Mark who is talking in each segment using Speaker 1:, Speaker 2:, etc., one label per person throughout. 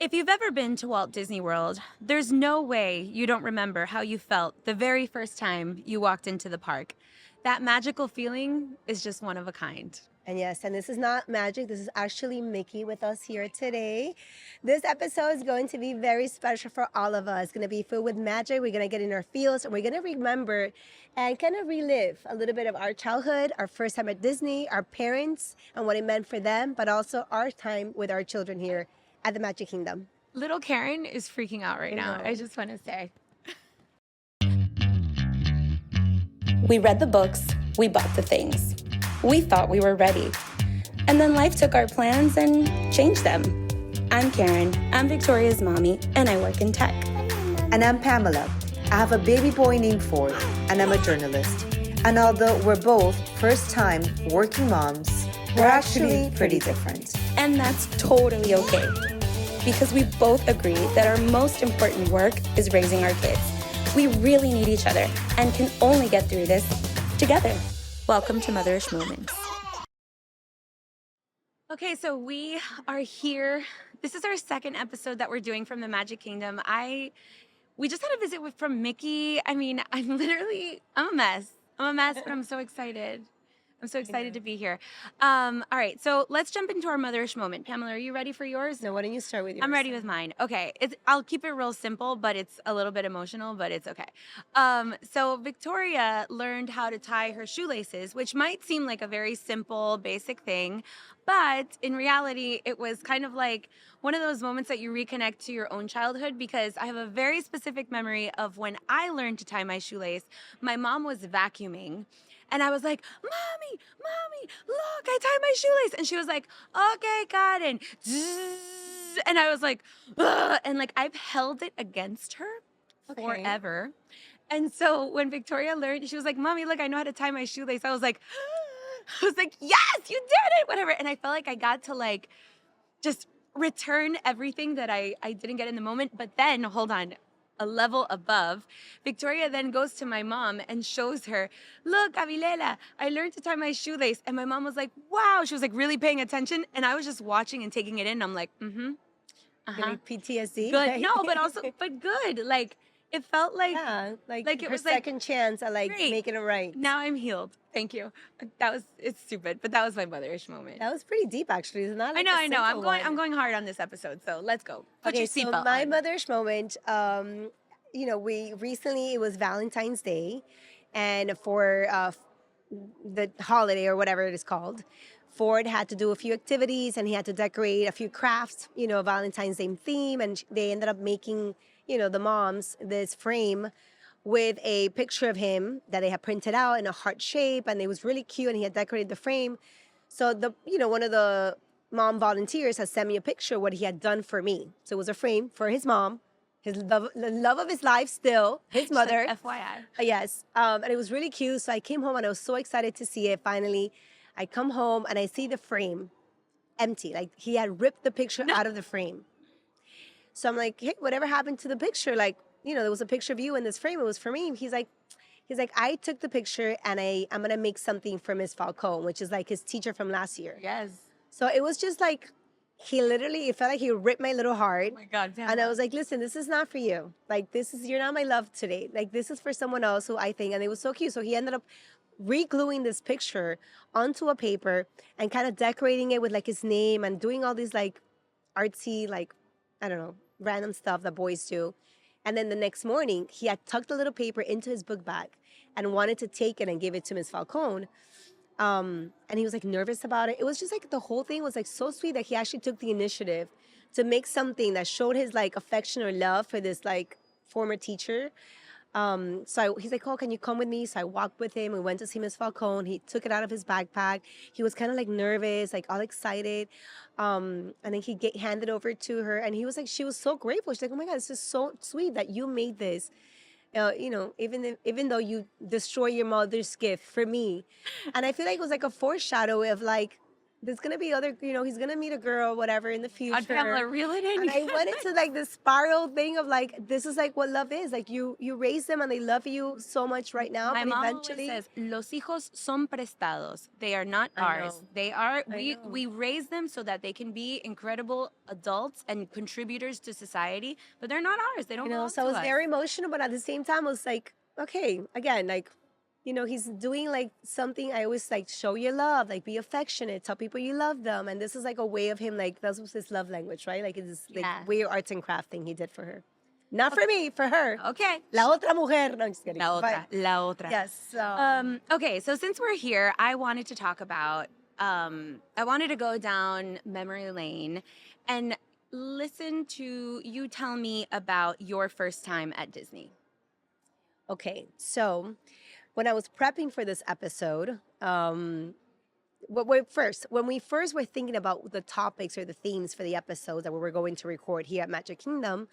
Speaker 1: If you've ever been to Walt Disney World, there's no way you don't remember how you felt the very first time you walked into the park. That magical feeling is just one of a kind.
Speaker 2: And yes, and this is not magic. This is actually Mickey with us here today. This episode is going to be very special for all of us. It's going to be filled with magic. We're going to get in our feels and we're going to remember and kind of relive a little bit of our childhood, our first time at Disney, our parents and what it meant for them, but also our time with our children here at the Magic Kingdom.
Speaker 1: Little Karen is freaking out right
Speaker 2: I
Speaker 1: now,
Speaker 2: know.
Speaker 1: I just want to say.
Speaker 3: We read the books, we bought the things. We thought we were ready. And then life took our plans and changed them. I'm Karen, I'm Victoria's mommy, and I work in tech.
Speaker 4: And I'm Pamela. I have a baby boy named Ford, and I'm a journalist. And although we're both first-time working moms, we're actually pretty different.
Speaker 3: And that's totally okay. Because we both agree that our most important work is raising our kids. We really need each other and can only get through this together. Welcome to Motherish Moments.
Speaker 1: Okay, so we are here. This is our second episode that we're doing from the Magic Kingdom. We just had a visit from Mickey. I mean, I'm a mess. I'm a mess, but I'm so excited. I'm so excited to be here. All right, so let's jump into our motherish moment. Pamela, are you ready for yours?
Speaker 2: So why don't you start with yours?
Speaker 1: I'm ready with mine. Okay, I'll keep it real simple, but it's a little bit emotional, but it's okay. So Victoria learned how to tie her shoelaces, which might seem like a very simple, basic thing, but in reality, it was kind of like one of those moments that you reconnect to your own childhood, because I have a very specific memory of when I learned to tie my shoelace. My mom was vacuuming. And I was like, Mommy, look, I tied my shoelace. And she was like, okay, Karen. And I was like, ugh. And like, I've held it against her forever. And so when Victoria learned, she was like, Mommy, look, I know how to tie my shoelace. I was like, yes, you did it, whatever. And I felt like I got to like, just return everything that I didn't get in the moment. But then, hold on, a level above, Victoria then goes to my mom and shows her, look, Avilela, I learned to tie my shoelace. And my mom was like, wow. She was like really paying attention. And I was just watching and taking it in. I'm like,
Speaker 2: Like PTSD?
Speaker 1: good. No, but also, but good. Like, it felt like,
Speaker 2: Yeah, like
Speaker 1: it
Speaker 2: her
Speaker 1: was
Speaker 2: second chance at like
Speaker 1: great.
Speaker 2: making it right.
Speaker 1: Now I'm healed. Thank you. It's stupid, but that was my motherish moment.
Speaker 2: That was pretty deep, actually. It's not.
Speaker 1: I
Speaker 2: Like
Speaker 1: know,
Speaker 2: a
Speaker 1: I know. I'm
Speaker 2: simple
Speaker 1: going.
Speaker 2: one.
Speaker 1: I'm going hard on this episode. So let's go. Put your
Speaker 2: So
Speaker 1: seatbelt
Speaker 2: my
Speaker 1: on.
Speaker 2: mother's moment. We recently it was Valentine's Day, and for the holiday or whatever it is called, Ford had to do a few activities and he had to decorate a few crafts. Valentine's Day theme, and they ended up making the moms this frame with a picture of him that they had printed out in a heart shape, and it was really cute, and he had decorated the frame. So one of the mom volunteers has sent me a picture of what he had done for me. So it was a frame for his mom, the love of his life, still his mother.
Speaker 1: Like, FYI.
Speaker 2: Yes, and it was really cute. So I came home and I was so excited to see it. Finally, I come home and I see the frame empty. Like he had ripped the picture out of the frame. So I'm like, hey, whatever happened to the picture? Like, there was a picture of you in this frame. It was for me. He's like, I took the picture and I'm gonna make something for Miss Falcone, which is like his teacher from last year.
Speaker 1: Yes.
Speaker 2: So it was just like it felt like he ripped my little heart.
Speaker 1: Oh my God.
Speaker 2: And I was like, listen, this is not for you. Like, you're not my love today. Like, this is for someone else who I think, and it was so cute. So he ended up re-gluing this picture onto a paper and kind of decorating it with like his name and doing all these like artsy, like, I don't know, random stuff that boys do. And then the next morning, he had tucked the little paper into his book bag and wanted to take it and give it to Miss Falcone. And he was like nervous about it. It was just like the whole thing was like so sweet that he actually took the initiative to make something that showed his like affection or love for this like former teacher. He's like, oh, can you come with me? So I walked with him. We went to see Miss Falcone. He took it out of his backpack. He was kind of like nervous, like all excited. And then he handed over to her, and she was so grateful. She's like, oh my God, this is so sweet that you made this. Even though you destroy your mother's gift for me. And I feel like it was like a foreshadow of like, there's gonna be other, he's gonna meet a girl, whatever, in the
Speaker 1: God, Pamela,
Speaker 2: future.
Speaker 1: reel it in.
Speaker 2: And I went into like this spiral thing of like, this is like what love is. Like you raise them and they love you so much right now,
Speaker 1: My
Speaker 2: but
Speaker 1: mom always
Speaker 2: eventually,
Speaker 1: says, "Los hijos son prestados. They are not
Speaker 2: I
Speaker 1: ours.
Speaker 2: know,
Speaker 1: They are
Speaker 2: I know.
Speaker 1: we raise them so that they can be incredible adults and contributors to society, but they're not ours. They don't belong
Speaker 2: So I
Speaker 1: to
Speaker 2: was
Speaker 1: us."
Speaker 2: very emotional, but at the same time, I was like, okay, again, like, he's doing like something. I always like show your love, like be affectionate, tell people you love them. And this is like a way of him, like, that was his love language, right? Like, it's like
Speaker 1: Yeah.
Speaker 2: weird arts and craft thing he did for her. Not for me, for her.
Speaker 1: Okay.
Speaker 2: La otra mujer. No, I'm just kidding.
Speaker 1: La otra,
Speaker 2: But,
Speaker 1: la otra.
Speaker 2: yes. So,
Speaker 1: Okay, so since we're here, I wanted to talk about, I wanted to go down memory lane and listen to you tell me about your first time at Disney.
Speaker 2: okay. So, when I was prepping for this episode, when we first were thinking about the topics or the themes for the episodes that we were going to record here at Magic Kingdom,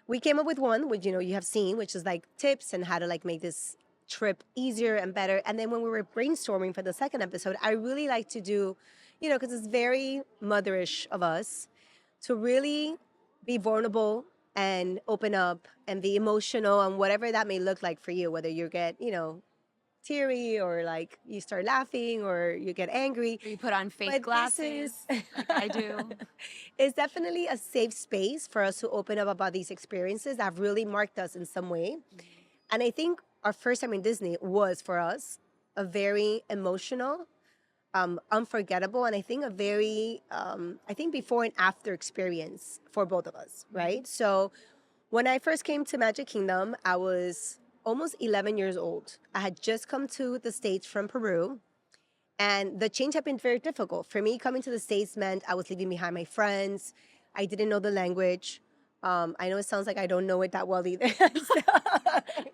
Speaker 2: we came up with one, which you have seen, which is like tips and how to like make this trip easier and better. And then when we were brainstorming for the second episode, I really like to do, because it's very motherish of us to really be vulnerable and open up and be emotional and whatever that may look like for you, whether you get, teary or like you start laughing or you get angry.
Speaker 1: You put on fake
Speaker 2: But
Speaker 1: glasses, like I do.
Speaker 2: It's definitely a safe space for us to open up about these experiences that have really marked us in some way. And I think our first time in Disney was for us a very emotional, unforgettable, and I think a very, I think before and after experience for both of us, right? So when I first came to Magic Kingdom, I was almost 11 years old. I had just come to the States from Peru. And the change had been very difficult. For me, coming to the States meant I was leaving behind my friends. I didn't know the language. I know it sounds like I don't know it that well either.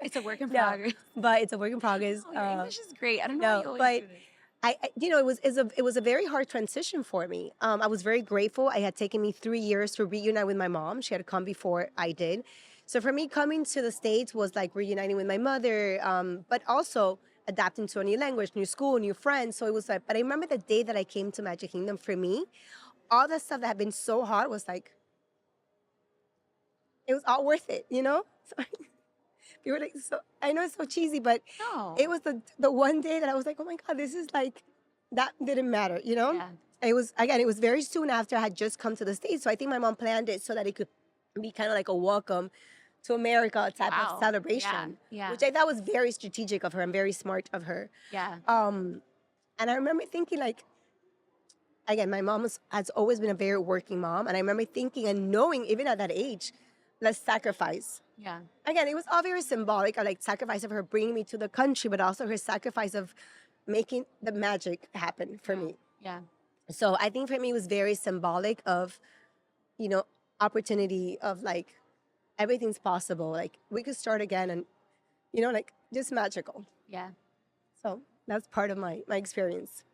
Speaker 1: It's a work in
Speaker 2: No,
Speaker 1: progress.
Speaker 2: but it's a work in progress.
Speaker 1: Oh, your English is great. I don't know how you
Speaker 2: No,
Speaker 1: always
Speaker 2: but
Speaker 1: do this.
Speaker 2: it was a very hard transition for me. I was very grateful. It had taken me 3 years to reunite with my mom. She had come before I did. So for me, coming to the States was like reuniting with my mother, but also adapting to a new language, new school, new friends. So it was like, but I remember the day that I came to Magic Kingdom, for me, all that stuff that had been so hard was like, it was all worth it, So you were like, so I know it's so cheesy, but
Speaker 1: No.
Speaker 2: it was the one day that I was like, oh my God, this is like, that didn't matter,
Speaker 1: Yeah.
Speaker 2: It was very soon after I had just come to the States. So I think my mom planned it so that it could be kind of like a welcome to America type
Speaker 1: Wow.
Speaker 2: of celebration,
Speaker 1: Yeah.
Speaker 2: which I thought was very strategic of her and very smart of her.
Speaker 1: Yeah.
Speaker 2: And I remember thinking like, again, my mom has always been a very working mom. And I remember thinking and knowing, even at that age, let's sacrifice.
Speaker 1: Yeah.
Speaker 2: Again, it was all very symbolic, like sacrifice of her bringing me to the country, but also her sacrifice of making the magic happen for me.
Speaker 1: Yeah.
Speaker 2: So I think for me, it was very symbolic of, opportunity of like, everything's possible. Like we could start again and, like just magical.
Speaker 1: Yeah.
Speaker 2: So that's part of my experience.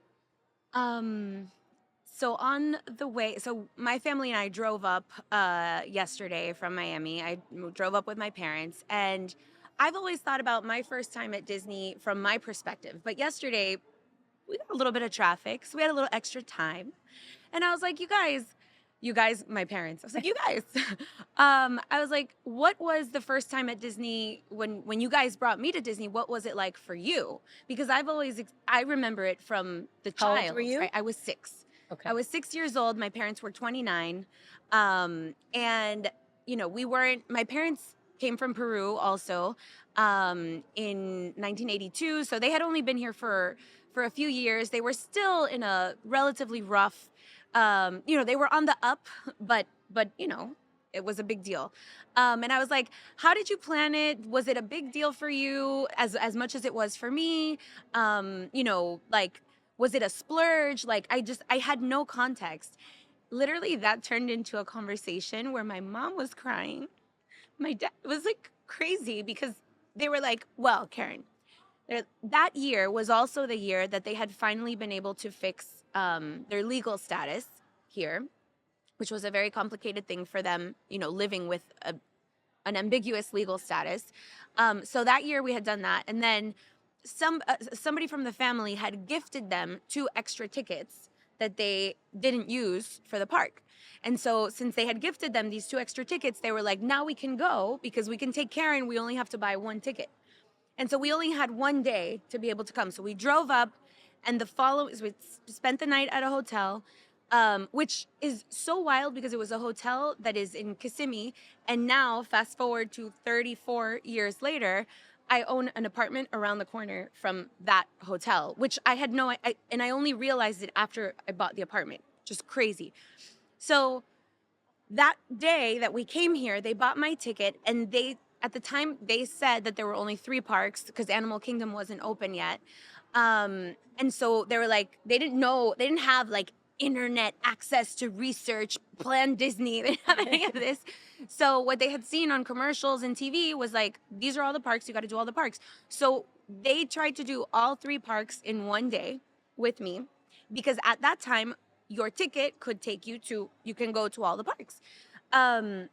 Speaker 1: So on the way, so my family and I drove up yesterday from Miami. I drove up with my parents, and I've always thought about my first time at Disney from my perspective. But yesterday, we got a little bit of traffic, so we had a little extra time. And I was like, you guys, my parents. I was like, you guys. I was like, what was the first time at Disney when you guys brought me to Disney? What was it like for you? Because I remember it from the
Speaker 2: How old
Speaker 1: child.
Speaker 2: were you?
Speaker 1: Right? I was 6.
Speaker 2: Okay.
Speaker 1: I was 6 years old. My parents were 29. And, my parents came from Peru also in 1982. So they had only been here for a few years. They were still in a relatively rough, they were on the up, but it was a big deal. And I was like, how did you plan it? Was it a big deal for you as much as it was for me? Was it a splurge? Like, I had no context. Literally, that turned into a conversation where my mom was crying. My dad was like crazy because they were like, well, Karen, that year was also the year that they had finally been able to fix their legal status here, which was a very complicated thing for them, living with an ambiguous legal status. So that year we had done that. And then somebody from the family had gifted them 2 extra tickets that they didn't use for the park. And so since they had gifted them these 2 extra tickets, they were like, now we can go because we can take Karen. We only have to buy 1 ticket. And so we only had 1 day to be able to come. So we drove up, and we spent the night at a hotel, which is so wild because it was a hotel that is in Kissimmee. And now, fast forward to 34 years later, I own an apartment around the corner from that hotel, which I had and I only realized it after I bought the apartment. Just crazy. So that day that we came here, they bought my ticket, and at the time they said that there were only 3 parks because Animal Kingdom wasn't open yet. And so they were like, they didn't have like internet access to research, plan Disney. They didn't have any of this. So what they had seen on commercials and TV was like, these are all the parks, you got to do all the parks. So they tried to do all 3 parks in 1 day with me, because at that time, your ticket could take you can go to all the parks. And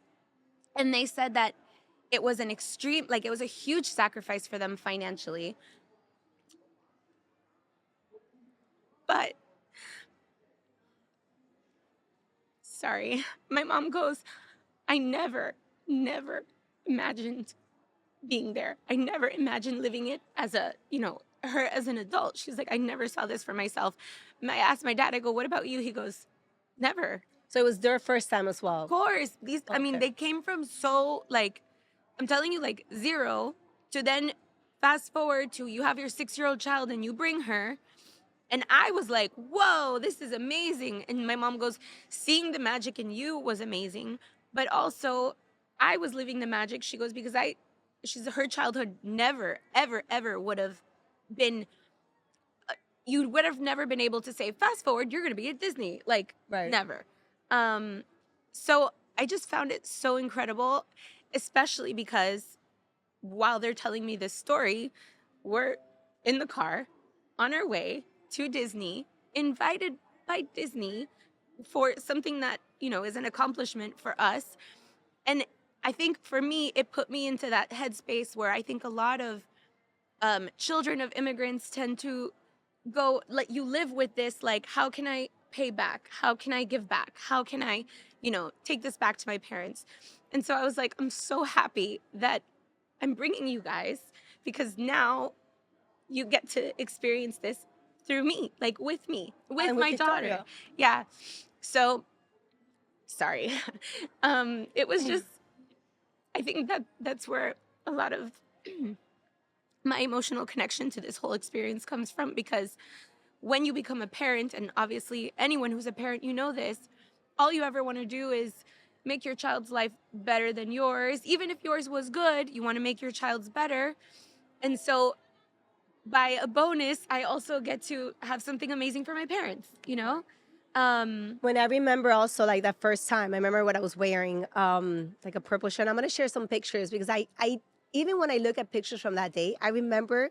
Speaker 1: they said that it was it was a huge sacrifice for them financially. But, sorry, my mom goes, I never imagined being there. I never imagined living it as her as an adult. She's like, I never saw this for myself. I asked my dad, I go, what about you? He goes, never.
Speaker 2: So it was their first time as well.
Speaker 1: Of course. I mean, they came from I'm telling you, 0 to then fast forward to you have your 6-year-old child and you bring her. And I was like, whoa, this is amazing. And my mom goes, seeing the magic in you was amazing. But also, I was living the magic. She goes, because her childhood never, ever, ever would have been, you would have never been able to say, fast forward, you're going to be at Disney. Right. Never. So I just found it so incredible, especially because while they're telling me this story, we're in the car on our way to Disney, invited by Disney for something that, is an accomplishment for us. And I think for me, it put me into that headspace where I think a lot of children of immigrants tend to go, you live with this, how can I pay back? How can I give back? How can I, take this back to my parents? And so I was like, I'm so happy that I'm bringing you guys, because now you get to experience this through me, with me, with my daughter. Yeah. So, sorry. It was just, I think that's where a lot of my emotional connection to this whole experience comes from, because when you become a parent, and obviously anyone who's a parent, this, all you ever want to do is make your child's life better than yours. Even if yours was good, you want to make your child's better. And so by a bonus, I also get to have something amazing for my parents,
Speaker 2: When I remember also that first time, I remember what I was wearing, a purple shirt. I'm going to share some pictures because I even when I look at pictures from that day, I remember,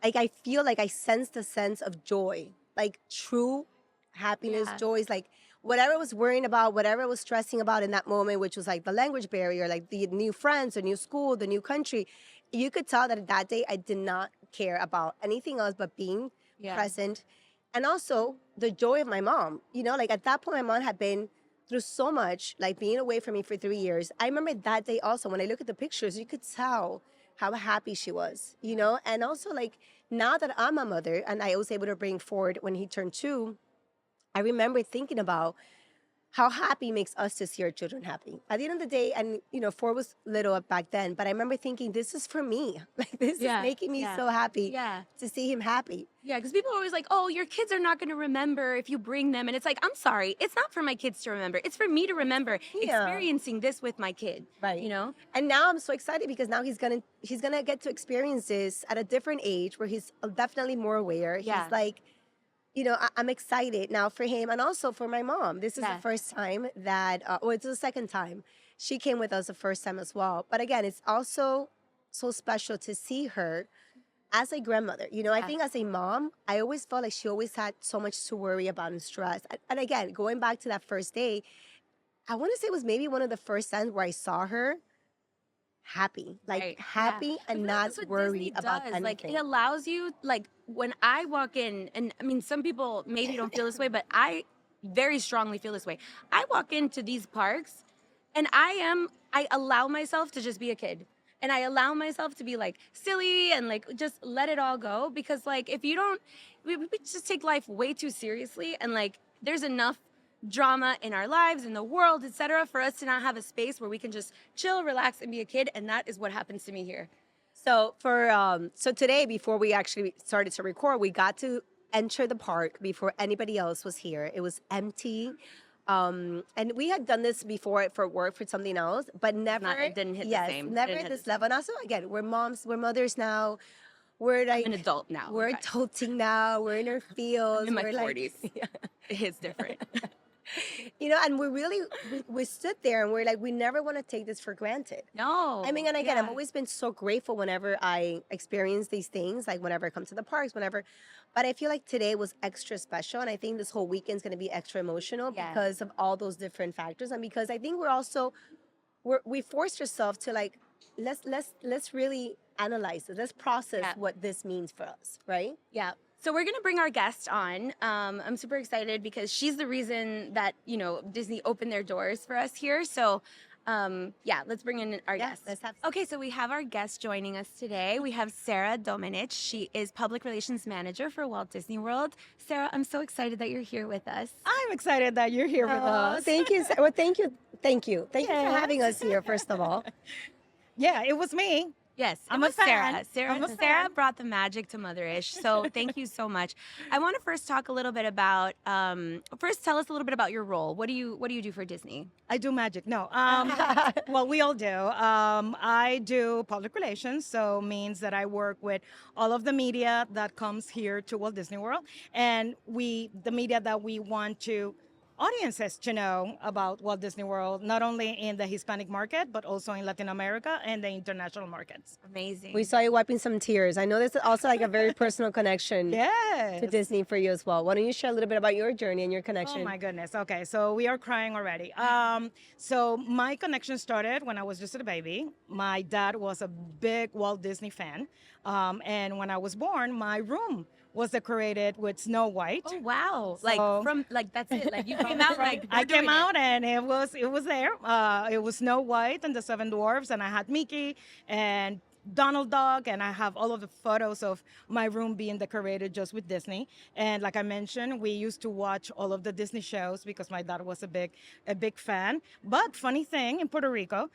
Speaker 2: I feel like I sensed a sense of joy, true happiness, joy, whatever I was worrying about, whatever I was stressing about in that moment, which was the language barrier, the new friends, the new school, the new country. You could tell that day I did not care about anything else but being present. And also the joy of my mom, at that point, my mom had been through so much, being away from me for 3 years. I remember that day also, when I look at the pictures, you could tell how happy she was, and also now that I'm a mother and I was able to bring forward when he turned 2, I remember thinking about how happy makes us to see our children happy. At the end of the day, and 4 was little back then, but I remember thinking, this is for me. This is making me so happy to see him happy.
Speaker 1: Yeah, because people are always like, oh, your kids are not going to remember if you bring them. And it's I'm sorry, it's not for my kids to remember. It's for me to remember experiencing this with my kid. Right.
Speaker 2: And now I'm so excited because now he's gonna get to experience this at a different age where he's definitely more aware.
Speaker 1: Yeah.
Speaker 2: He's I'm excited now for him and also for my mom. This is the first time that, it's the second time. She came with us the first time as well. But again, it's also so special to see her as a grandmother. I think as a mom, I always felt like she always had so much to worry about and stress. And again, going back to that first day, I want to say it was maybe one of the first times where I saw her happy, happy and not worried about anything.
Speaker 1: It allows you, when I walk in, and I mean, some people maybe don't feel this way, but I very strongly feel this way. I walk into these parks and I allow myself to just be a kid. And I allow myself to be like silly and like just let it all go because like if you don't we just take life way too seriously and like there's enough drama in our lives in the world, etc., for us to not have a space where we can just chill, relax and be a kid, and that is what happens to me here.
Speaker 2: So so today, before we actually started to record, we got to enter the park before anybody else was here. It was empty. And we had done this before for work for something else, but never.
Speaker 1: It didn't hit the
Speaker 2: yes,
Speaker 1: same.
Speaker 2: never
Speaker 1: Didn't
Speaker 2: at
Speaker 1: hit
Speaker 2: this
Speaker 1: the
Speaker 2: level. And also, again, we're moms, we're mothers now. We're like
Speaker 1: I'm an adult now.
Speaker 2: we're
Speaker 1: okay.
Speaker 2: adulting now. We're in our fields.
Speaker 1: I'm in my
Speaker 2: we're
Speaker 1: 40s.
Speaker 2: Like,
Speaker 1: It's different.
Speaker 2: and we stood there and we're like, we never want to take this for granted.
Speaker 1: No.
Speaker 2: I mean, and again, I've
Speaker 1: yeah.
Speaker 2: always been so grateful whenever I experience these things, like whenever I come to the parks, whenever. But I feel like today was extra special, and I think this whole weekend's going to be extra emotional
Speaker 1: Yes.
Speaker 2: because of all those different factors, and because I think we forced ourselves to like let's really analyze it, let's process
Speaker 1: Yeah.
Speaker 2: what this means for us, right?
Speaker 1: Yeah. So we're gonna bring our guest on. I'm super excited because she's the reason that Disney opened their doors for us here. So, yeah, let's bring in our
Speaker 2: Yeah,
Speaker 1: guest.
Speaker 2: let's have.
Speaker 1: Okay, so we have our guest joining us today. We have Sarah Domenech. She is Public Relations Manager for Walt Disney World. Sarah, I'm so excited that you're here with us.
Speaker 5: I'm excited that you're here with us.
Speaker 2: Thank you. Well, thank you for
Speaker 5: Yes.
Speaker 2: having us here. First of all,
Speaker 5: Yeah, it was me.
Speaker 1: Yes,
Speaker 5: I'm
Speaker 1: it
Speaker 5: a
Speaker 1: was
Speaker 5: fan.
Speaker 1: Sarah.
Speaker 5: I'm a
Speaker 1: Sarah
Speaker 5: fan.
Speaker 1: brought the magic to Motherish. So thank you so much. I want to first talk a little bit about. First, tell us a little bit about your role. What do you do for Disney?
Speaker 5: I do magic. No. Well, we all do. I do public relations, so means that I work with all of the media that comes here to Walt Disney World, and the media that we want to audiences to know about Walt Disney World, not only in the Hispanic market, but also in Latin America and the international markets.
Speaker 1: Amazing.
Speaker 2: we saw you wiping some tears. I know this is also like a very personal connection
Speaker 5: Yes.
Speaker 2: to Disney for you as well. Why don't you share a little bit about your journey and your connection?
Speaker 5: Oh my goodness. Okay, so we are crying already. So my connection started when I was just a baby. My dad was a big Walt Disney fan, and when I was born, my room was decorated with Snow White.
Speaker 1: Oh wow!
Speaker 5: So-
Speaker 1: That's it. Like you came out like
Speaker 5: I
Speaker 1: we're doing
Speaker 5: came out and it was there. It was Snow White and the Seven Dwarfs, and I had Mickey and Donald Duck, and I have all of the photos of my room being decorated just with Disney. And like I mentioned, we used to watch all of the Disney shows because my dad was a big fan. But funny thing, in Puerto Rico,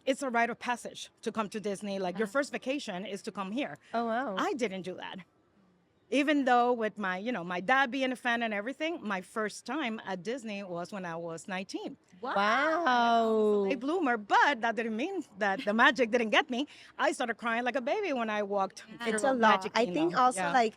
Speaker 5: it's a rite of passage to come to Disney. Like your first vacation is to come here.
Speaker 2: Oh wow.
Speaker 5: I didn't do that. Even though with my dad being a fan and everything, my first time at Disney was when I was 19.
Speaker 2: Wow.
Speaker 5: A bloomer, but that didn't mean that the magic didn't get me. I started crying like a baby when I walked.
Speaker 2: It's
Speaker 5: through
Speaker 2: a lot.
Speaker 5: Magic
Speaker 2: I
Speaker 5: Kingdom.
Speaker 2: think also
Speaker 5: Yeah.
Speaker 2: like,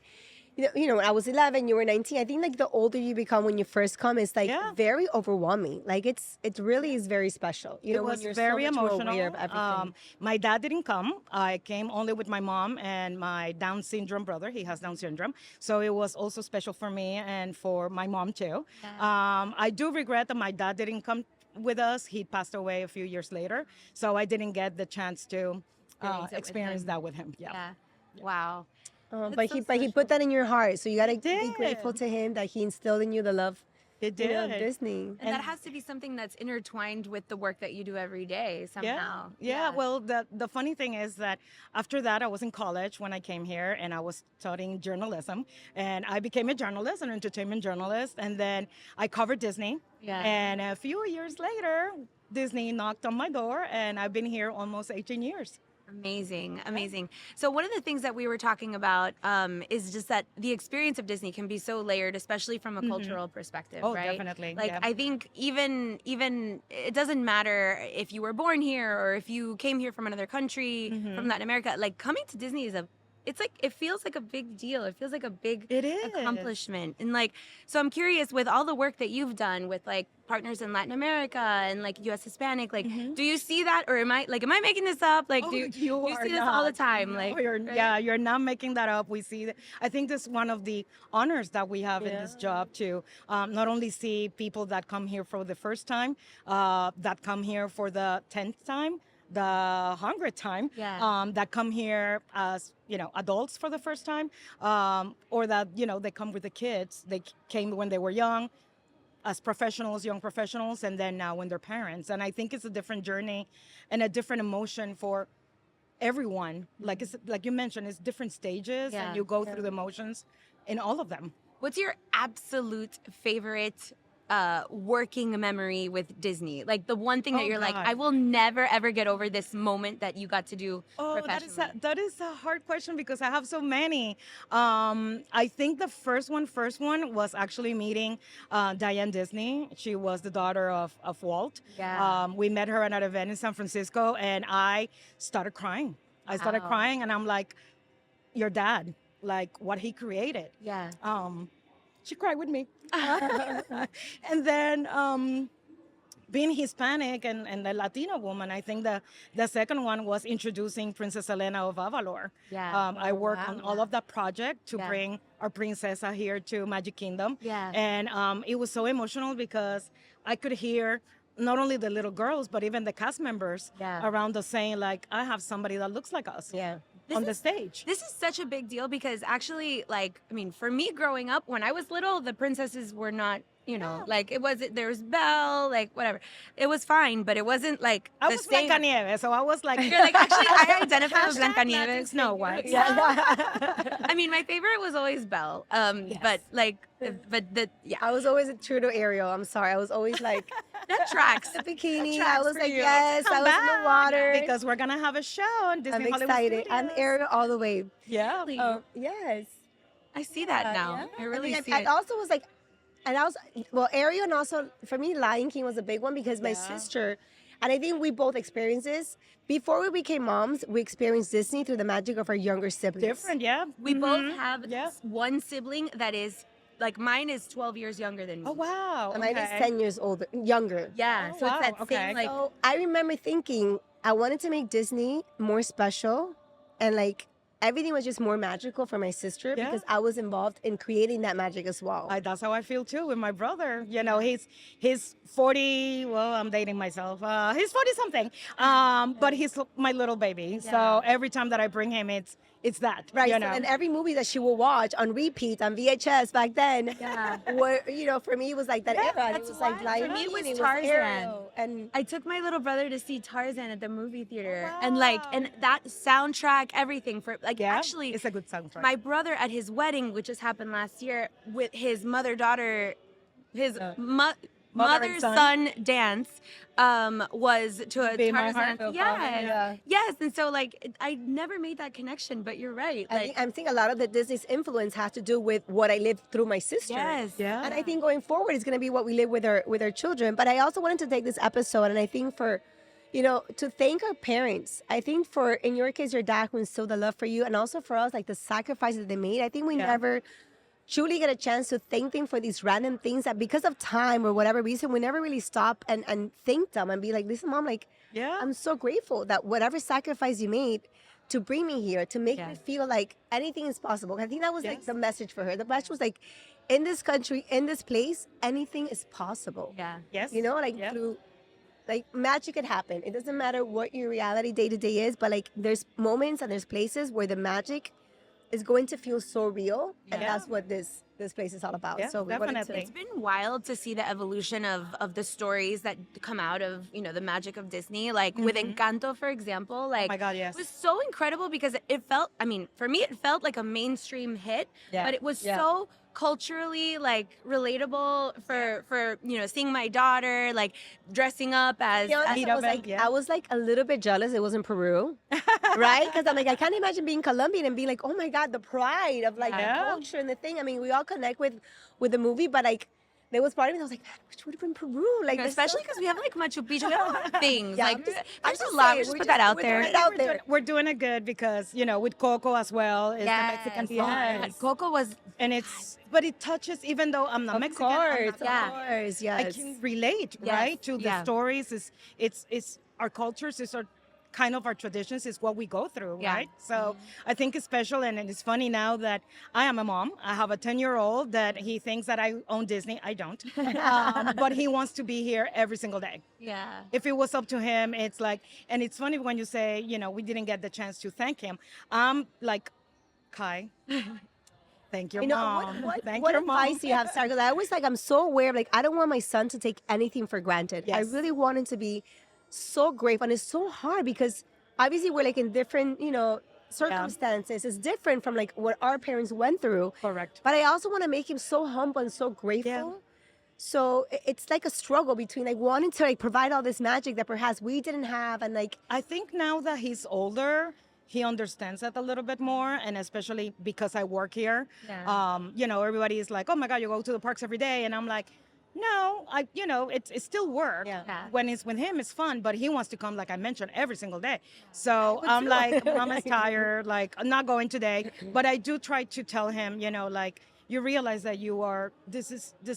Speaker 2: when I was 11, you were 19. I think like the older you become when you first come, it's like
Speaker 5: Yeah.
Speaker 2: very overwhelming. Like it really is very special.
Speaker 5: It
Speaker 2: when
Speaker 5: was
Speaker 2: you're
Speaker 5: very
Speaker 2: so much more
Speaker 5: emotional.
Speaker 2: aware of everything.
Speaker 5: My dad didn't come. I came only with my mom and my Down syndrome brother. He has Down syndrome, so it was also special for me and for my mom too. I do regret that my dad didn't come with us. He passed away a few years later, so I didn't get the chance to
Speaker 1: Experience it with
Speaker 5: experience
Speaker 1: him.
Speaker 5: that with him. Yeah.
Speaker 1: Yeah. Wow.
Speaker 2: But
Speaker 1: That's
Speaker 2: he
Speaker 1: so
Speaker 2: but he put that in your heart. So you gotta be
Speaker 5: did.
Speaker 2: grateful to him that he instilled in you the love
Speaker 5: It
Speaker 2: of
Speaker 5: did.
Speaker 2: Disney.
Speaker 1: And that has to be something that's intertwined with the work that you do every day somehow.
Speaker 5: Yeah. Well, the funny thing is that after that, I was in college when I came here, and I was studying journalism, and I became a journalist, an entertainment journalist, and then I covered Disney.
Speaker 1: Yeah.
Speaker 5: And a few years later, Disney knocked on my door, and I've been here almost 18 years.
Speaker 1: Amazing, amazing. So one of the things that we were talking about is just that the experience of Disney can be so layered, especially from a cultural perspective,
Speaker 5: Oh,
Speaker 1: right?
Speaker 5: definitely,
Speaker 1: Like
Speaker 5: yeah.
Speaker 1: I think even it doesn't matter if you were born here or if you came here from another country, from Latin America. Like coming to Disney it feels like a big deal. It feels like a big
Speaker 5: It is.
Speaker 1: accomplishment. And like, so I'm curious with all the work that you've done with like partners in Latin America and like US Hispanic, like, do you see that or am I making this up? Like,
Speaker 5: Oh,
Speaker 1: do you
Speaker 5: are
Speaker 1: see this all the
Speaker 5: not.
Speaker 1: time?
Speaker 5: No,
Speaker 1: Like,
Speaker 5: you're, yeah, you're not making that up. We see that. I think this is one of the honors that we have in this job to not only see people that come here for the first time, that come here for the 10th time, the 100th time,
Speaker 1: Yeah.
Speaker 5: that come here as adults for the first time, or that they come with the kids. They came when they were young. as professionals, young professionals, and then now when they're parents. And I think it's a different journey and a different emotion for everyone. Like it's like you mentioned, it's different stages,
Speaker 1: Yeah.
Speaker 5: and you go through the emotions in all of them.
Speaker 1: What's your absolute favorite working memory with Disney? Like the one thing that
Speaker 5: Oh,
Speaker 1: you're like,
Speaker 5: God.
Speaker 1: I will never ever get over this moment that you got to do
Speaker 5: Oh,
Speaker 1: professionally.
Speaker 5: that is a hard question because I have so many. I think the first one was actually meeting Diane Disney. She was the daughter of Walt.
Speaker 1: Yeah.
Speaker 5: We met her at an event in San Francisco, and I started crying. I started
Speaker 1: Wow.
Speaker 5: crying, and I'm like, "Your dad, like what he created."
Speaker 1: Yeah.
Speaker 5: She cried with me. And then being Hispanic and a Latina woman, I think the second one was introducing Princess Elena of Avalor.
Speaker 1: Yeah.
Speaker 5: I worked on all of that project to
Speaker 1: Yeah.
Speaker 5: bring our princesa here to Magic Kingdom.
Speaker 1: Yeah.
Speaker 5: And it was so emotional because I could hear not only the little girls, but even the cast members
Speaker 1: Yeah.
Speaker 5: around us saying, like, I have somebody that looks like us
Speaker 2: Yeah.
Speaker 5: on the stage.
Speaker 1: This is such a big deal because actually, like, I mean, for me growing up, when I was little, the princesses were not, you know, like it was, there was Belle, like whatever. It was fine, but it wasn't like
Speaker 5: I
Speaker 1: the
Speaker 5: was
Speaker 1: same.
Speaker 5: Blancanieves, so I was like,
Speaker 1: You're like, actually, I identify with
Speaker 5: Hashtag Latin
Speaker 1: Blancanieves.
Speaker 5: Snow White.
Speaker 1: I mean, my favorite was always Belle. But like, but yeah,
Speaker 2: I was always true to Ariel. I'm sorry. I was always like
Speaker 1: that tracks.
Speaker 2: the bikini.
Speaker 1: Tracks
Speaker 2: I was
Speaker 1: for
Speaker 2: like,
Speaker 1: you.
Speaker 2: yes. I
Speaker 5: Come
Speaker 2: was in the
Speaker 5: back,
Speaker 2: water.
Speaker 5: because we're gonna have a show on Disney
Speaker 2: I'm
Speaker 5: Hollywood
Speaker 2: excited. I'm
Speaker 5: Studios.
Speaker 2: Ariel all the way.
Speaker 5: Yeah.
Speaker 2: Yes.
Speaker 1: I see that now. I really see
Speaker 2: I
Speaker 1: it.
Speaker 2: also was like, and I was, well, Ariel, and also for me, Lion King was a big one because my sister, and I think we both experienced this. Before we became moms, we experienced Disney through the magic of our younger siblings.
Speaker 5: Different, yeah.
Speaker 1: We both have
Speaker 5: Yeah.
Speaker 1: one sibling that is like mine is 12 years younger than me.
Speaker 5: Oh wow.
Speaker 2: And mine is
Speaker 5: okay.
Speaker 2: 10 years older, younger.
Speaker 1: Yeah,
Speaker 5: Oh,
Speaker 1: so it's
Speaker 5: wow,
Speaker 1: that
Speaker 5: okay.
Speaker 1: same like
Speaker 2: So I remember thinking I wanted to make Disney more special, and like everything was just more magical for my sister
Speaker 5: Yeah.
Speaker 2: because I was involved in creating that magic as well.
Speaker 5: That's how I feel too with my brother. You know, he's 40. Well, I'm dating myself. He's 40 something. But he's my little baby. So every time that I bring him, it's that.
Speaker 2: Right,
Speaker 5: You
Speaker 2: so
Speaker 5: know.
Speaker 2: and every movie that she will watch on repeat on VHS back then,
Speaker 1: Yeah.
Speaker 2: were, you know, for me it was like that era. And it
Speaker 5: that's
Speaker 2: was like
Speaker 5: why.
Speaker 2: Lion
Speaker 1: For me, it
Speaker 2: King,
Speaker 1: was
Speaker 2: it
Speaker 1: Tarzan.
Speaker 2: Ariel, and
Speaker 1: I took my little brother to see Tarzan at the movie theater,
Speaker 5: Oh,
Speaker 1: and like,
Speaker 5: wow.
Speaker 1: and that soundtrack, everything for like,
Speaker 5: Yeah,
Speaker 1: actually,
Speaker 5: it's a good soundtrack.
Speaker 1: my brother at his wedding, which just happened last year, with his mother-daughter, his
Speaker 5: Mother
Speaker 1: mother
Speaker 5: and
Speaker 1: son dance, was to a
Speaker 5: Be My
Speaker 1: Tarzan.
Speaker 5: Heart.
Speaker 1: Yes,
Speaker 2: Yeah.
Speaker 1: yes, and so like, I never made that connection, but you're right. Like,
Speaker 2: I think a lot of the Disney's influence has to do with what I lived through my sister.
Speaker 1: yes,
Speaker 5: Yeah.
Speaker 2: And I think going forward is going to be what we live with our children. But I also wanted to take this episode, and I think for, you know, to thank our parents. I think for, in your case, your dad who instilled the love for you, and also for us, like the sacrifices they made. I think we
Speaker 5: Yeah.
Speaker 2: never truly get a chance to thank them for these random things that because of time or whatever reason, we never really stop and thank them and be like, listen, mom, like,
Speaker 5: Yeah.
Speaker 2: I'm so grateful that whatever sacrifice you made to bring me here, to make
Speaker 1: Yeah.
Speaker 2: me feel like anything is possible. I think that was like
Speaker 5: Yes.
Speaker 2: the message for her. The message was like, in this country, in this place, anything is possible.
Speaker 1: yeah.
Speaker 5: Yes.
Speaker 2: You know, like
Speaker 5: Yeah.
Speaker 2: through, like magic could happen. It doesn't matter what your reality day to day is, but like there's moments and there's places where the magic is going to feel so real, and
Speaker 5: Yeah.
Speaker 2: that's what this place is all about.
Speaker 5: Yeah,
Speaker 2: So we wanted to-
Speaker 5: definitely.
Speaker 1: It's been wild to see the evolution of the stories that come out of, you know, the magic of Disney. Like with Encanto, for example, like
Speaker 5: Oh my God, yes.
Speaker 1: it was so incredible because it felt, I mean, for me, it felt like a mainstream hit,
Speaker 5: Yeah.
Speaker 1: but it was
Speaker 2: Yeah.
Speaker 1: so culturally like relatable for you know, seeing my daughter like dressing up as,
Speaker 2: To be honest,
Speaker 1: as
Speaker 5: Mira
Speaker 2: I was
Speaker 5: Bell,
Speaker 2: like,
Speaker 5: yeah.
Speaker 2: I was like a little bit jealous it was in Peru, right? Because I'm like, I can't imagine being Colombian and being like, oh my God, the pride of like
Speaker 5: Yeah.
Speaker 2: the culture and the thing. I mean, we all connect with the movie, but like there was part of me that was like, man, I wish we would have been Peru. Like, there's so-
Speaker 1: especially because we have like Machu Picchu, we have a lot of things.
Speaker 2: Yeah,
Speaker 1: like
Speaker 2: I'm just- I'm
Speaker 1: there's
Speaker 2: just
Speaker 1: a lot.
Speaker 2: saying,
Speaker 1: We just
Speaker 2: we're
Speaker 1: put
Speaker 2: just-
Speaker 1: that out
Speaker 2: we're
Speaker 1: there.
Speaker 2: doing it out
Speaker 5: We're
Speaker 2: there.
Speaker 5: doing- We're doing it good because, you know, with Coco as well, is the Mexican song.
Speaker 1: Yes. Coco was
Speaker 5: And but it touches, even though I'm not
Speaker 2: Of
Speaker 5: Mexican, I'm
Speaker 2: course,
Speaker 5: not-
Speaker 1: Yeah.
Speaker 2: of course,
Speaker 5: I
Speaker 2: yes.
Speaker 5: can relate,
Speaker 1: Yes,
Speaker 5: right, to the
Speaker 1: yeah.
Speaker 5: stories. It's our cultures, it's our kind of our traditions, is what we go through,
Speaker 1: Yeah.
Speaker 5: right? So I think it's special, and it's funny now that I am a mom. I have a 10-year-old that he thinks that I own Disney. I don't, but he wants to be here every single day.
Speaker 1: yeah.
Speaker 5: If it was up to him, it's like, and it's funny when you say, you know, we didn't get the chance to thank him. I'm like, Kai, Thank you,
Speaker 2: You know,
Speaker 5: Mom. Thank
Speaker 2: what
Speaker 5: you, Mom.
Speaker 2: advice do you have, Sarah? Because I always like, I'm so aware of like, I don't want my son to take anything for granted. I
Speaker 5: Yes.
Speaker 2: really want him to be so grateful. And it's so hard because obviously we're like in different, circumstances. It's different from like what our parents went through.
Speaker 5: Correct.
Speaker 2: But I also want to make him so humble and so grateful. So it's like a struggle between like wanting to like provide all this magic that perhaps we didn't have and like
Speaker 5: I think now that he's older, he understands that a little bit more, and especially because I work here. Everybody is like, "Oh my God, you go to the parks every day," and I'm like, "No, it's still work.
Speaker 2: Yeah.
Speaker 5: When it's with him, it's fun, but he wants to come, like I mentioned, every single day. So I'm like, Mama's tired, like I'm not going today, but I do try to tell him, like. You realize that this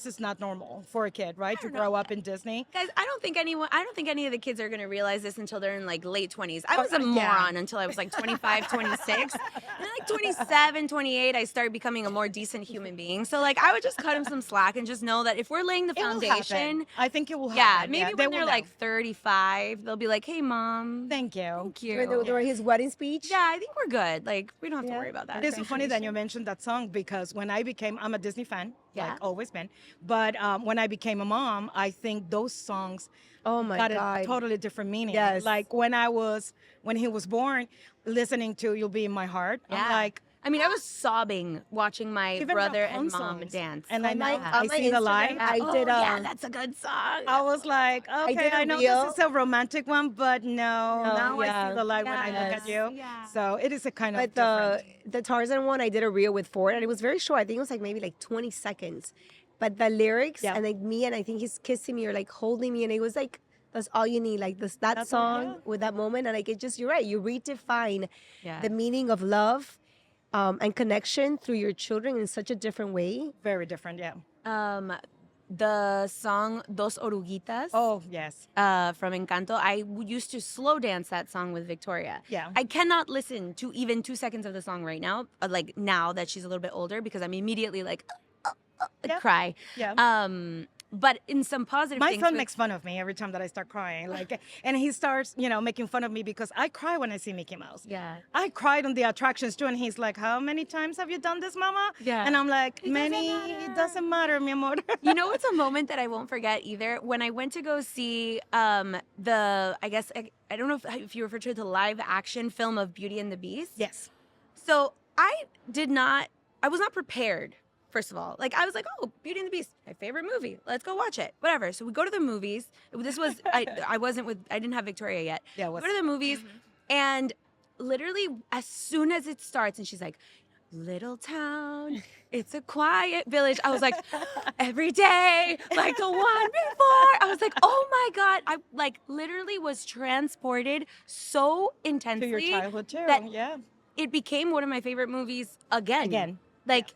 Speaker 5: is not normal for a kid, right? To grow up in Disney.
Speaker 1: Guys, I don't think any of the kids are going to realize this until they're in like late 20s. I was a moron until I was like 25, 26. And like 27, 28, I started becoming a more decent human being. So like I would just cut them some slack and just know that if we're laying the
Speaker 5: It will
Speaker 1: foundation.
Speaker 5: happen. I think it will
Speaker 1: Yeah,
Speaker 5: happen.
Speaker 1: maybe
Speaker 5: they
Speaker 1: when they're
Speaker 5: will
Speaker 1: like
Speaker 5: know.
Speaker 1: 35, they'll be like, "Hey, Mom.
Speaker 5: Thank you.
Speaker 1: Thank you."
Speaker 2: during his wedding speech.
Speaker 1: Yeah, I think we're good. Like we don't have to
Speaker 2: Yeah.
Speaker 1: worry about that.
Speaker 5: It's so funny that you mentioned that song because when I'm a Disney fan,
Speaker 1: Yeah.
Speaker 5: like always been. But when I became a mom, I think those songs
Speaker 2: Oh my
Speaker 5: got
Speaker 2: God.
Speaker 5: a totally different meaning.
Speaker 2: Yes.
Speaker 5: Like when he was born, listening to "You'll Be in My Heart," I'm
Speaker 1: Yeah.
Speaker 5: like,
Speaker 1: I mean, I was sobbing watching my
Speaker 5: Even
Speaker 1: brother
Speaker 5: Rapunzel
Speaker 1: and mom
Speaker 5: songs.
Speaker 1: dance.
Speaker 5: And I
Speaker 2: On
Speaker 5: know
Speaker 2: my-
Speaker 5: I
Speaker 2: on my
Speaker 5: see the
Speaker 2: Instagram,
Speaker 5: light.
Speaker 2: I did
Speaker 1: yeah,
Speaker 2: a
Speaker 1: that's a good song.
Speaker 5: I was like, okay,
Speaker 2: did a
Speaker 5: I know
Speaker 2: reel.
Speaker 5: this is a romantic one, but no, now I
Speaker 2: yeah.
Speaker 5: see the light when I look at you.
Speaker 1: Yeah.
Speaker 5: So it is a kind of
Speaker 2: But
Speaker 5: different.
Speaker 2: the Tarzan one, I did a reel with Ford, and it was very short. I think it was like maybe like 20 seconds. But the lyrics
Speaker 5: Yeah.
Speaker 2: and like me and I think he's kissing me or like holding me, and it was like that's all you need. Like that
Speaker 5: That's all-
Speaker 2: song
Speaker 5: yeah.
Speaker 2: with that moment, and like it just you're right. You redefine
Speaker 1: Yeah.
Speaker 2: the meaning of love and connection through your children in such a different way.
Speaker 5: Very different, yeah.
Speaker 1: The song Dos Oruguitas
Speaker 5: Oh, yes.
Speaker 1: from Encanto, I used to slow dance that song with Victoria.
Speaker 5: Yeah.
Speaker 1: I cannot listen to even 2 seconds of the song right now, like now that she's a little bit older, because I'm immediately like,
Speaker 5: Yeah.
Speaker 1: cry.
Speaker 5: Yeah.
Speaker 1: But in some positive
Speaker 5: My
Speaker 1: things.
Speaker 5: son
Speaker 1: with-
Speaker 5: makes fun of me every time that I start crying. Like, and he starts, making fun of me because I cry when I see Mickey Mouse.
Speaker 1: Yeah.
Speaker 5: I cried on the attractions too, and he's like, "How many times have you done this, Mama?"
Speaker 1: Yeah.
Speaker 5: And I'm like,
Speaker 1: It doesn't
Speaker 5: "Many.
Speaker 1: matter."
Speaker 5: It doesn't matter, mi amor."
Speaker 1: You know what's a moment that I won't forget either? When I went to go see I don't know if you refer to the live action film of Beauty and the Beast.
Speaker 5: Yes.
Speaker 1: So I was not prepared, first of all. Like I was like, "Oh, Beauty and the Beast, my favorite movie. Let's go watch it." Whatever. So we go to the movies. This was I didn't have Victoria yet.
Speaker 5: Yeah,
Speaker 1: We
Speaker 5: what's-
Speaker 1: go to the movies and literally as soon as it starts and she's like, "Little town, it's a quiet village." I was like, every day, like the one before. I was like, oh my God. I like literally was transported so
Speaker 5: To
Speaker 1: intensely
Speaker 5: your childhood too.
Speaker 1: that
Speaker 5: Yeah.
Speaker 1: it became one of my favorite movies again.
Speaker 5: Again.
Speaker 1: Like,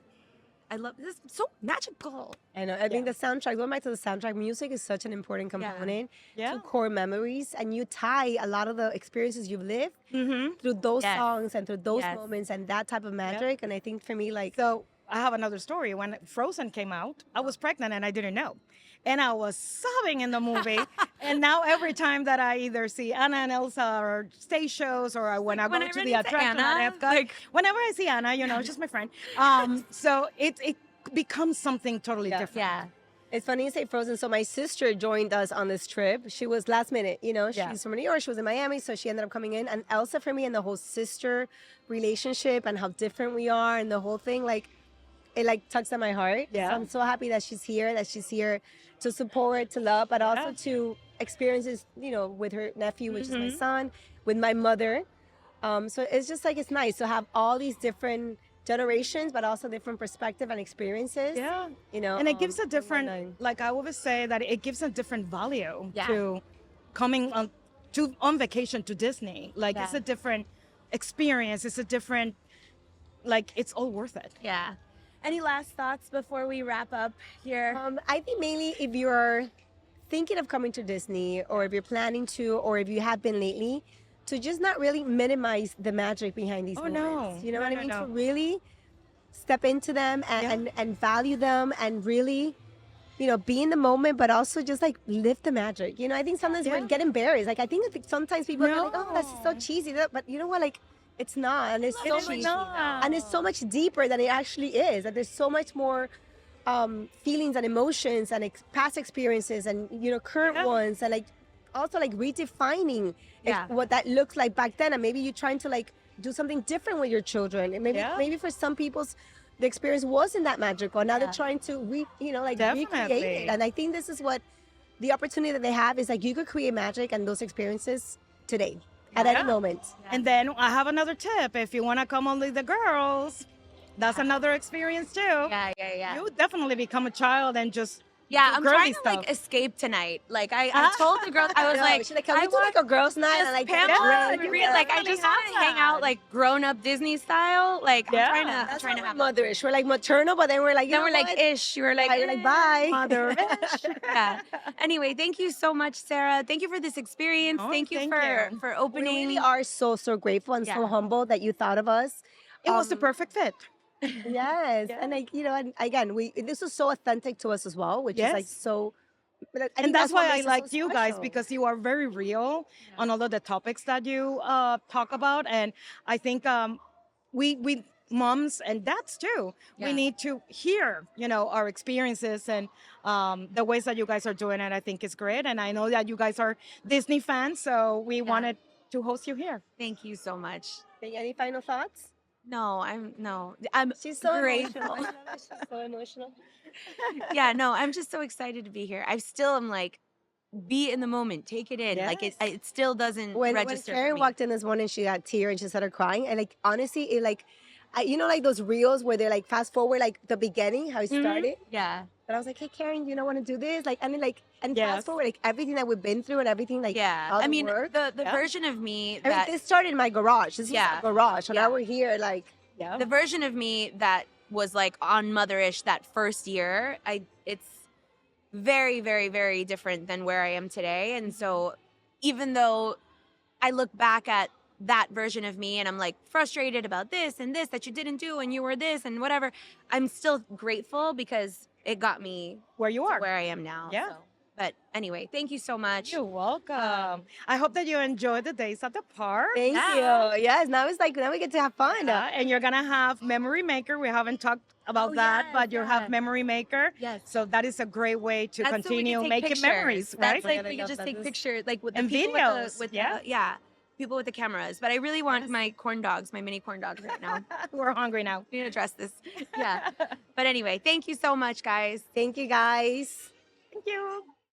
Speaker 1: I love this. So magical.
Speaker 2: I know. I think the soundtrack, going back to the soundtrack, music is such an important
Speaker 1: Yeah.
Speaker 2: component
Speaker 5: Yeah.
Speaker 2: to core memories. And you tie a lot of the experiences you've lived
Speaker 5: Mm-hmm.
Speaker 2: through those
Speaker 1: Yes.
Speaker 2: songs and through those
Speaker 1: Yes.
Speaker 2: moments and that type of magic. And I think for me, like,
Speaker 5: So I have another story. When Frozen came out, I was pregnant and I didn't know. And I was sobbing in the movie. And now every time that I either see Anna and Elsa or stage shows or when I go
Speaker 1: whenever
Speaker 5: to
Speaker 1: I
Speaker 5: the
Speaker 1: need to
Speaker 5: attraction
Speaker 1: Anna,
Speaker 5: at Epcot, whenever I see Anna, she's my friend. So it becomes something totally
Speaker 2: Yeah.
Speaker 5: different.
Speaker 1: Yeah.
Speaker 2: it's funny you say Frozen. So my sister joined us on this trip. She was last minute,
Speaker 5: Yeah.
Speaker 2: she's from New York. She was in Miami. So she ended up coming in. And Elsa for me and the whole sister relationship and how different we are and the whole thing, like, it like tugs at my heart.
Speaker 5: Yeah.
Speaker 2: So I'm so happy that she's here to support, to love, but also
Speaker 5: Yeah.
Speaker 2: to experiences, with her nephew, which is my
Speaker 5: Mhm.
Speaker 2: son, with my mother. So it's just like, it's nice to have all these different generations, but also different perspective and experiences.
Speaker 5: Yeah.
Speaker 2: And
Speaker 5: And it gives a
Speaker 2: in one
Speaker 5: different,
Speaker 2: night.
Speaker 5: like I always say that it gives a different value
Speaker 1: Yeah.
Speaker 5: to coming on vacation to Disney. Like it's
Speaker 1: Yeah.
Speaker 5: a different experience. It's a different, like it's all worth it.
Speaker 1: Yeah. Any last thoughts before we wrap up here?
Speaker 2: I think mainly if you're thinking of coming to Disney, or if you're planning to, or if you have been lately, to just not really minimize the magic behind these
Speaker 5: Oh,
Speaker 2: moments.
Speaker 5: no.
Speaker 2: You know
Speaker 5: No,
Speaker 2: what I
Speaker 5: no,
Speaker 2: mean?
Speaker 5: no.
Speaker 2: To really step into them and value them and really, be in the moment, but also just like live the magic. I think sometimes we
Speaker 5: Yeah.
Speaker 2: get embarrassed. Like I think that sometimes people are like, oh, that's so
Speaker 5: No.
Speaker 2: cheesy. But you know what? Like It's not, and it's
Speaker 5: It
Speaker 2: so
Speaker 5: is
Speaker 2: much,
Speaker 5: not.
Speaker 2: and it's so much deeper than it actually is. That there's so much more feelings and emotions and past experiences and current
Speaker 5: Yeah.
Speaker 2: ones and like also like redefining
Speaker 1: Yeah.
Speaker 2: what that looked like back then, and maybe you're trying to like do something different with your children, and maybe
Speaker 5: Yeah.
Speaker 2: maybe for some people's the experience wasn't that magical. Now they're
Speaker 1: Yeah.
Speaker 2: trying to recreate it,
Speaker 5: Definitely.
Speaker 2: and I think this is what the opportunity that they have is like you could create magic and those experiences today at
Speaker 5: Yeah.
Speaker 2: any moment.
Speaker 5: And then I have another tip. If you want to come only the girls, that's another experience too.
Speaker 1: Yeah, yeah, yeah.
Speaker 5: You definitely become a child and just
Speaker 1: Yeah,
Speaker 5: do
Speaker 1: I'm
Speaker 5: girly
Speaker 1: trying to
Speaker 5: stuff.
Speaker 1: like escape tonight. Like I told the girls, I was
Speaker 2: No,
Speaker 1: like,
Speaker 2: she's like, can we
Speaker 1: I
Speaker 2: do like a girls' night
Speaker 1: just
Speaker 2: and like
Speaker 1: Pamela,
Speaker 5: Yeah, you
Speaker 1: like I
Speaker 5: definitely
Speaker 1: just want to
Speaker 5: have
Speaker 1: hang out
Speaker 5: that.
Speaker 1: like grown up Disney style. Like
Speaker 5: Yeah.
Speaker 1: I'm trying to,
Speaker 2: That's
Speaker 1: I'm trying
Speaker 2: why
Speaker 1: to have.
Speaker 2: we're motherish. We're like maternal, but then we're like,
Speaker 1: Then we're like ish. You were like,
Speaker 2: We're like, bye.
Speaker 5: Mother-ish.
Speaker 1: Yeah. Anyway, thank you so much, Sarah. Thank you for this experience.
Speaker 5: Oh,
Speaker 1: thank you
Speaker 5: thank
Speaker 1: for
Speaker 5: you.
Speaker 1: for
Speaker 2: We
Speaker 1: opening.
Speaker 2: really are so grateful and so
Speaker 1: Yeah.
Speaker 2: humble that you thought of us.
Speaker 5: It was the
Speaker 2: Um,
Speaker 5: perfect fit.
Speaker 2: Yes,
Speaker 5: Yeah.
Speaker 2: and like and again, this is so authentic to us as well, which is like
Speaker 5: Yes.
Speaker 2: so. But I
Speaker 5: And
Speaker 2: think
Speaker 5: that's
Speaker 2: what
Speaker 5: why I
Speaker 2: makes us
Speaker 5: like
Speaker 2: so
Speaker 5: you guys
Speaker 2: special.
Speaker 5: because you are very real on all of the topics that you talk about, and I think we moms and dads too.
Speaker 1: Yeah.
Speaker 5: We need to hear our experiences and the ways that you guys are doing it. I think is great, and I know that you guys are Disney fans, so we wanted to host you here.
Speaker 1: Thank you so much.
Speaker 2: Any final thoughts?
Speaker 1: No, I'm
Speaker 2: She's so
Speaker 1: grateful.
Speaker 2: emotional. She's so emotional.
Speaker 1: Yeah, no, I'm just so excited to be here. I still am like, be in the moment, take it in. Like
Speaker 5: Yes.
Speaker 1: it still doesn't
Speaker 2: When
Speaker 1: register for
Speaker 2: Karen
Speaker 1: me.
Speaker 2: walked in this morning, she got tear and she started crying. And like honestly, it like, like those reels where they're like fast forward like the beginning, how it
Speaker 1: Mhm.
Speaker 2: started.
Speaker 1: Yeah,
Speaker 2: But I was like, hey Karen, you don't want to do this? Like, and then like, and
Speaker 5: Yes.
Speaker 2: fast forward like everything that we've been through and everything like,
Speaker 1: yeah.
Speaker 2: all
Speaker 1: I
Speaker 2: the
Speaker 1: mean,
Speaker 2: work.
Speaker 1: the
Speaker 5: Yeah.
Speaker 1: version of me
Speaker 2: I mean,
Speaker 1: that
Speaker 2: this started in my garage. This was
Speaker 1: Yeah.
Speaker 2: a garage. And
Speaker 1: Yeah.
Speaker 2: now we're here, like,
Speaker 5: Yeah.
Speaker 1: the version of me that was like on motherish that first year, it's very different than where I am today. And so even though I look back at that version of me and I'm like frustrated about this and this that you didn't do and you were this and whatever, I'm still grateful because it got me
Speaker 5: Where you
Speaker 1: to
Speaker 5: are.
Speaker 1: where I am now.
Speaker 5: Yeah.
Speaker 1: So. But anyway, thank you so much.
Speaker 5: You're welcome. I hope that you enjoy the days at the park.
Speaker 2: thank
Speaker 1: Yeah.
Speaker 2: you. Yes, now it's like, now we get to have fun.
Speaker 5: Yeah, and you're gonna have Memory Maker. We haven't talked about
Speaker 1: Oh,
Speaker 5: that,
Speaker 1: yes,
Speaker 5: but you have
Speaker 1: yes.
Speaker 5: Memory Maker.
Speaker 1: Yes.
Speaker 5: So that is a great way to
Speaker 1: That's so we can
Speaker 5: continue
Speaker 1: take
Speaker 5: making
Speaker 1: pictures.
Speaker 5: memories,
Speaker 1: That's
Speaker 5: right?
Speaker 1: like
Speaker 2: Yeah,
Speaker 1: we
Speaker 2: I
Speaker 1: could
Speaker 2: love
Speaker 1: just
Speaker 2: that.
Speaker 1: take
Speaker 2: This-
Speaker 1: pictures, like with the
Speaker 5: And
Speaker 1: people
Speaker 5: videos,
Speaker 1: with
Speaker 5: yeah.
Speaker 1: people with the cameras. But I really want
Speaker 5: Yes.
Speaker 1: my corn dogs, my mini corn dogs right now.
Speaker 5: We're hungry now.
Speaker 1: We need to address this. Yeah. But anyway, thank you so much, guys.
Speaker 2: Thank you guys.
Speaker 5: Thank you.